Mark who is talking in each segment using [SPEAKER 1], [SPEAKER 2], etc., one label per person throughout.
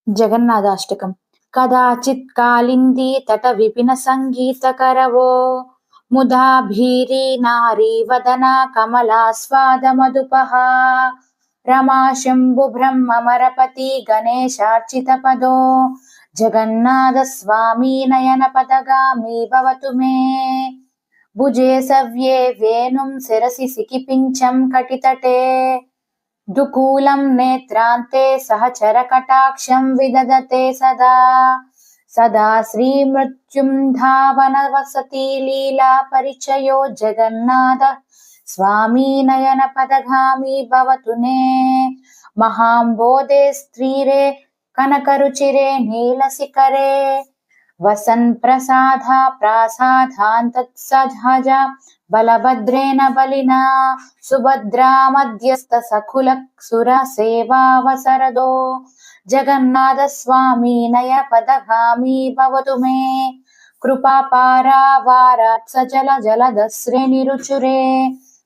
[SPEAKER 1] జగన్నాథాష్టకం. కదాచిత్ కాళిందీ తట విపిన సంగీతకరవో ముదా భీరీ నారీ వదన కమలాస్వాద మధుపః రమా శంభు బ్రహ్మమరపతి గణేశార్చిత పదో జగన్నాథ స్వామి నయన పదగామి భవతు మే. భుజే సవ్యే వేణుం శిరసి సికిపించం కటితటే దుకూలం నేత్రాంతే సహచరకటాక్షం విదదతే సదా సదా శ్రీమృత్యుం ధావన వసతి లీలా పరిచయో జగన్నాథ స్వామి నయన పదగామి భవతు నే. మహాంబోధే స్త్రీరే కనకరుచిరే నీలశిఖరే వసన్ ప్రసాద ప్రాసాదాంతత్సహజ బలభద్రేణ బలినా సుభద్రా మధ్యస్థ సఖుల సుర సేవావసరదో జగన్నాథ స్వామి నయ పదగామి భవతు మే. కృపాపారావారాత్ సజల జలదశ్రేణిరుచురే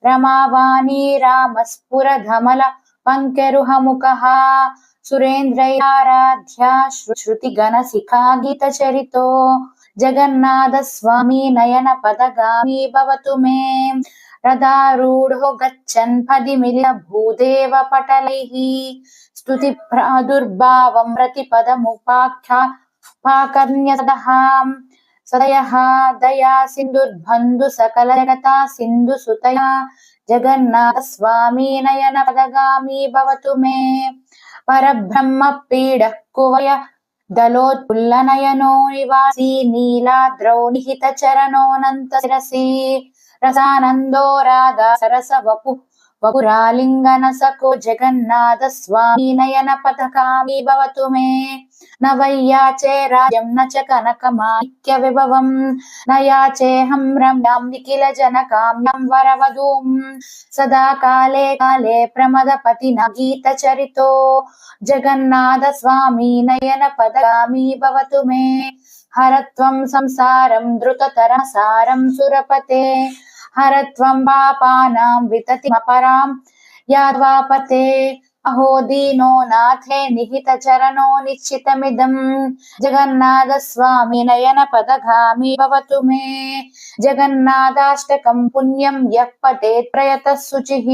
[SPEAKER 1] రమావాణి రామస్ఫుర ధమల పంకెరుహముఖః సురేంద్రయారాధ్యా శృతి గణ శిఖా గీత చరితో జగన్నాథ స్వామి నయన పదగామి భవతు మే. రథారూఢో గచ్చన్ పదిమిలిత భూదేవ పటలైః స్తుతి ప్రాదుర్భావం ప్రతిపదముపాఖ్యాపాకర్ణ్యసదః సదయః దయా సింధుర్బంధు సకల జగతా సింధు సుతయా జగన్నాథ స్వామి నయన పదగామి భవతు మే. పరబ్రహ్మ పీడ కువయ దలోత్పుల్లనయనో నివాసీ నీలాద్రౌ నిహిత చరణోనంత శిరసి రసానందో రాధా సరస వపురాలింగన సఖో జగన్నాథ స్వామి నయన పదగామి భవతు మే. న వయ్యాచే రాజ్యం న చ కనకమాణిక్య విభవం న యాచేహం రమ్యాం నిఖిల జనకామ్యం వరవధూం సదా కాలే కాలే ప్రమదపతి న గీత చరితో జగన్నాథ స్వామి నయన పదగామి భవతు మే. హరత్వం సంసారం ధృతతరసారం సురపతే హరత్వం పాపానాం వితతిమపరాం యాద్వాపతే అహో దీనో నాథే నిహిత చరణో నిశ్చితమిదం జగన్నాథ స్వామి నయన పదగామి భవతు మే. జగన్నాథాష్టకం పుణ్యం యః పఠేత్ ప్రయతః శుచిః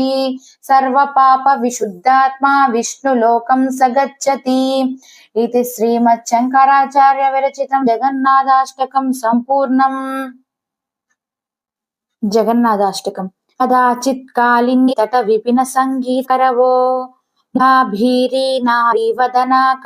[SPEAKER 1] సర్వ పాప విశుద్ధాత్మా విష్ణులోకం సగచ్చతి. ఇది శ్రీమత్ శంకరాచార్య విరచితం జగన్నాథాష్టకం సంపూర్ణం. జగన్నాథాష్టకం. కదాచిత్ కాళిందీ తట విపిన సంగీతకరవో ముదా భీరీ నారీ వదన